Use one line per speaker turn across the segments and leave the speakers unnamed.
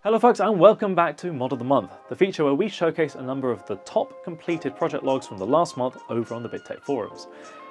Hello folks, and welcome back to Mod of the Month, the feature where we showcase a number of the top completed project logs from the last month over on the BitTech forums.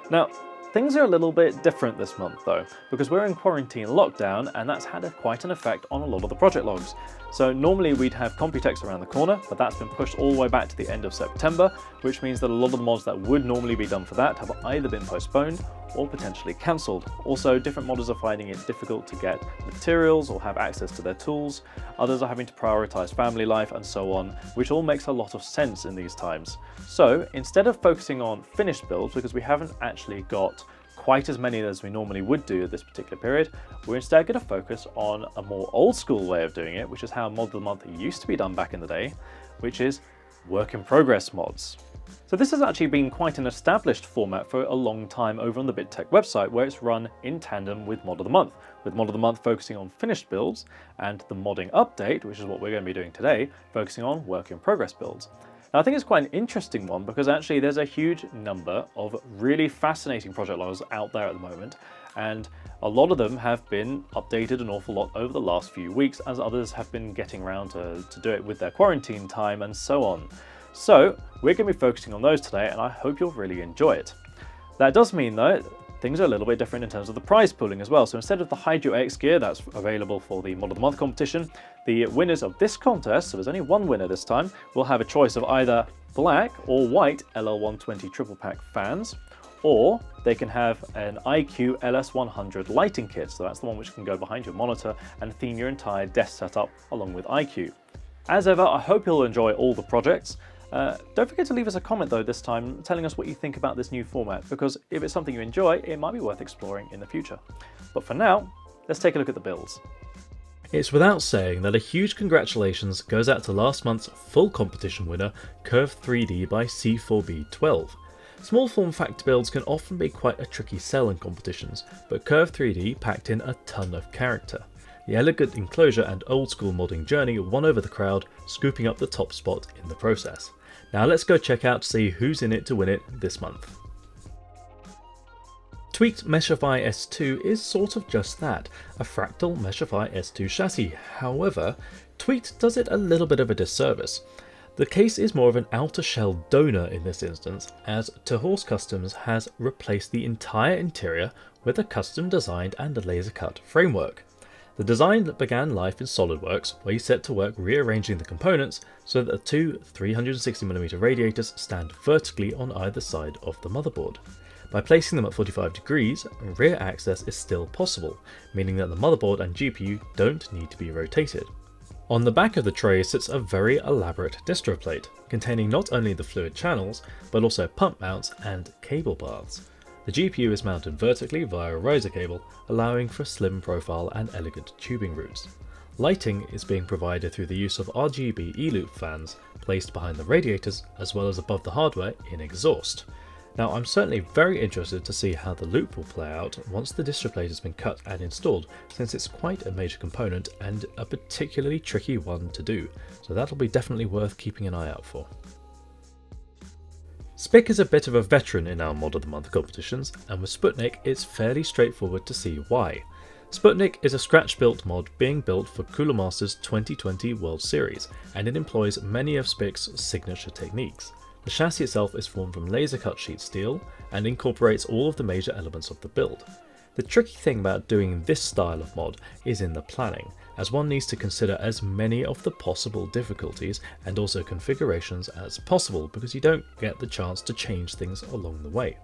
Now, things are a little bit different this month though, because we're in quarantine lockdown and that's had quite an effect on a lot of the project logs. So normally we'd have Computex around the corner, but that's been pushed all the way back to the end of September, which means that a lot of the mods that would normally be done for that have either been postponed or potentially cancelled. Also, different modders are finding it difficult to get materials or have access to their tools. Others are having to prioritize family life and so on, which all makes a lot of sense in these times. So instead of focusing on finished builds, because we haven't actually got quite as many as we normally would do at this particular period, we're instead going to focus on a more old school way of doing it, which is how Mod of the Month used to be done back in the day, which is work in progress mods. So this has actually been quite an established format for a long time over on the BitTech website, where it's run in tandem with Mod of the Month, with Mod of the Month focusing on finished builds and the modding update, which is what we're going to be doing today, focusing on work in progress builds. Now I think it's quite an interesting one because actually there's a huge number of really fascinating project logs out there at the moment, and a lot of them have been updated an awful lot over the last few weeks as others have been getting around to do it with their quarantine time and so on. So we're going to be focusing on those today, and I hope you'll really enjoy it. That does mean though, things are a little bit different in terms of the prize pooling as well. So instead of the Hydro X gear that's available for the Mod of the Month competition, the winners of this contest, so there's only one winner this time, will have a choice of either black or white LL120 triple pack fans, or they can have an IQ LS100 lighting kit. So that's the one which can go behind your monitor and theme your entire desk setup along with IQ. As ever, I hope you'll enjoy all the projects. Don't forget to leave us a comment though this time, telling us what you think about this new format, because if it's something you enjoy, it might be worth exploring in the future. But for now, let's take a look at the builds.
It's without saying that a huge congratulations goes out to last month's full competition winner, Curve 3D by C4B12. Small form factor builds can often be quite a tricky sell in competitions, but Curve 3D packed in a ton of character. The elegant enclosure and old school modding journey won over the crowd, scooping up the top spot in the process. Now let's go check out to see who's in it to win it this month. Tweaked Mesh FI S2 is sort of just that, a fractal Mesh FI S2 chassis. However, Tweaked does it a little bit of a disservice. The case is more of an outer shell donor in this instance, as Horse Customs has replaced the entire interior with a custom designed and laser cut framework. The design began life in SolidWorks, where you set to work rearranging the components so that the two 360mm radiators stand vertically on either side of the motherboard. By placing them at 45 degrees, rear access is still possible, meaning that the motherboard and GPU don't need to be rotated. On the back of the tray sits a very elaborate distro plate, containing not only the fluid channels, but also pump mounts and cable paths. The GPU is mounted vertically via a riser cable, allowing for slim profile and elegant tubing routes. Lighting is being provided through the use of RGB E-loop fans placed behind the radiators as well as above the hardware in exhaust. Now I'm certainly very interested to see how the loop will play out once the distro plate has been cut and installed, since it's quite a major component and a particularly tricky one to do, so that'll be definitely worth keeping an eye out for. Spic is a bit of a veteran in our Mod of the Month competitions, and with Sputnik it's fairly straightforward to see why. Sputnik is a scratch-built mod being built for Cooler Masters 2020 World Series, and it employs many of Spic's signature techniques. The chassis itself is formed from laser-cut sheet steel and incorporates all of the major elements of the build. The tricky thing about doing this style of mod is in the planning, as one needs to consider as many of the possible difficulties and also configurations as possible, because you don't get the chance to change things along the way.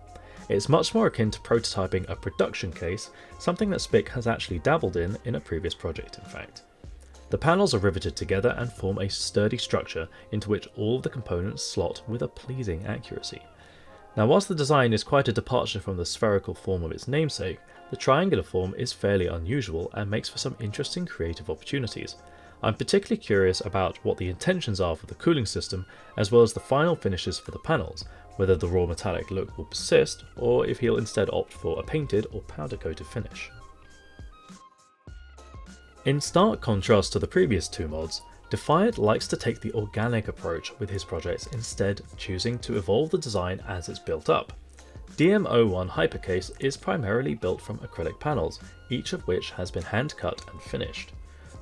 It's much more akin to prototyping a production case, something that Spic has actually dabbled in a previous project in fact. The panels are riveted together and form a sturdy structure into which all of the components slot with a pleasing accuracy. Now whilst the design is quite a departure from the spherical form of its namesake, the triangular form is fairly unusual and makes for some interesting creative opportunities. I'm particularly curious about what the intentions are for the cooling system, as well as the final finishes for the panels, whether the raw metallic look will persist or if he'll instead opt for a painted or powder coated finish. In stark contrast to the previous two mods, Defiant likes to take the organic approach with his projects, instead choosing to evolve the design as it's built up. DM01 Hypercase is primarily built from acrylic panels, each of which has been hand cut and finished.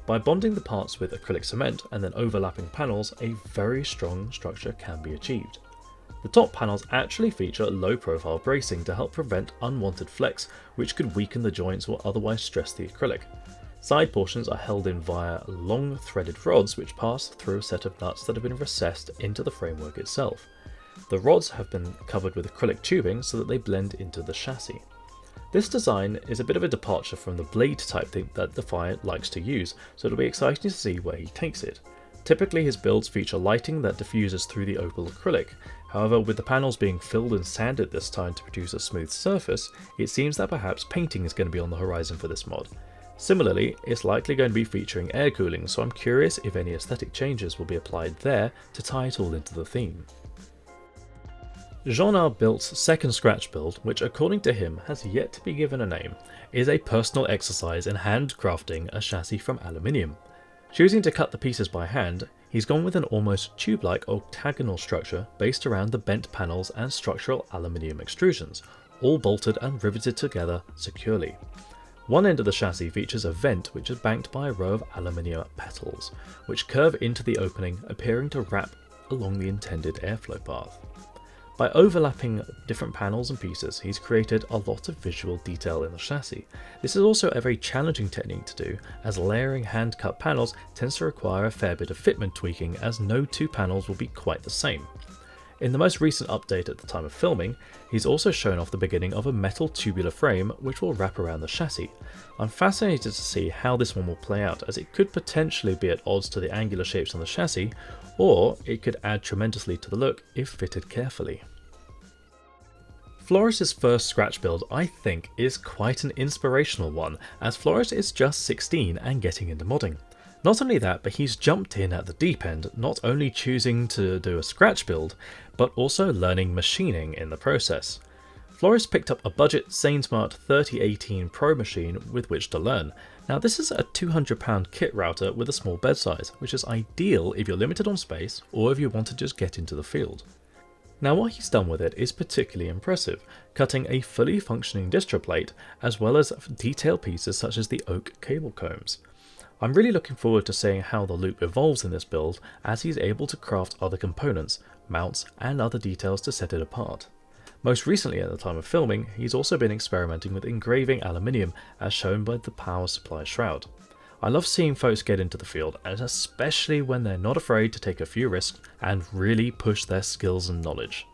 By bonding the parts with acrylic cement and then overlapping panels, a very strong structure can be achieved. The top panels actually feature low profile bracing to help prevent unwanted flex which could weaken the joints or otherwise stress the acrylic. Side portions are held in via long threaded rods which pass through a set of nuts that have been recessed into the framework itself. The rods have been covered with acrylic tubing so that they blend into the chassis. This design is a bit of a departure from the blade type thing that Defiant likes to use, so it'll be exciting to see where he takes it. Typically his builds feature lighting that diffuses through the opal acrylic. However, with the panels being filled and sanded this time to produce a smooth surface, it seems that perhaps painting is going to be on the horizon for this mod. Similarly, it's likely going to be featuring air cooling, so I'm curious if any aesthetic changes will be applied there to tie it all into the theme. Jean Built's second scratch build, which according to him has yet to be given a name, is a personal exercise in handcrafting a chassis from aluminium. Choosing to cut the pieces by hand, he's gone with an almost tube-like octagonal structure based around the bent panels and structural aluminium extrusions, all bolted and riveted together securely. One end of the chassis features a vent which is banked by a row of aluminium petals, which curve into the opening, appearing to wrap along the intended airflow path. By overlapping different panels and pieces, he's created a lot of visual detail in the chassis. This is also a very challenging technique to do, as layering hand-cut panels tends to require a fair bit of fitment tweaking, as no two panels will be quite the same. In the most recent update at the time of filming, he's also shown off the beginning of a metal tubular frame which will wrap around the chassis. I'm fascinated to see how this one will play out, as it could potentially be at odds to the angular shapes on the chassis, or it could add tremendously to the look if fitted carefully. Floris's first scratch build, I think, is quite an inspirational one, as Floris is just 16 and getting into modding. Not only that, but he's jumped in at the deep end, not only choosing to do a scratch build, but also learning machining in the process. Floris picked up a budget SaneSmart 3018 Pro machine with which to learn. Now this is a £200 kit router with a small bed size, which is ideal if you're limited on space or if you want to just get into the field. Now what he's done with it is particularly impressive, cutting a fully functioning distro plate as well as detailed pieces such as the oak cable combs. I'm really looking forward to seeing how the loop evolves in this build, as he's able to craft other components, mounts and other details to set it apart. Most recently at the time of filming, he's also been experimenting with engraving aluminium as shown by the power supply shroud. I love seeing folks get into the field, and especially when they're not afraid to take a few risks and really push their skills and knowledge.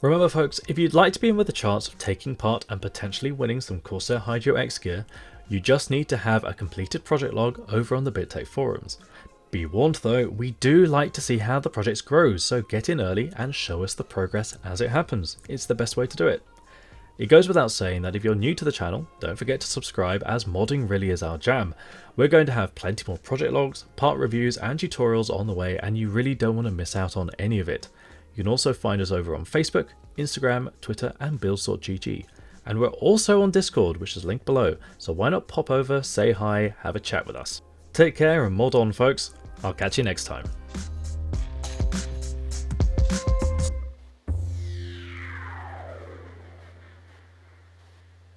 Remember folks, if you'd like to be in with a chance of taking part and potentially winning some Corsair Hydro X gear, you just need to have a completed project log over on the BitTech forums. Be warned though, we do like to see how the project grows, so get in early and show us the progress as it happens. It's the best way to do it. It goes without saying that if you're new to the channel, don't forget to subscribe, as modding really is our jam. We're going to have plenty more project logs, part reviews and tutorials on the way, and you really don't want to miss out on any of it. You can also find us over on Facebook, Instagram, Twitter and builds.gg. And we're also on Discord, which is linked below, so why not pop over, say hi, have a chat with us. Take care and mod on folks. I'll catch you next time.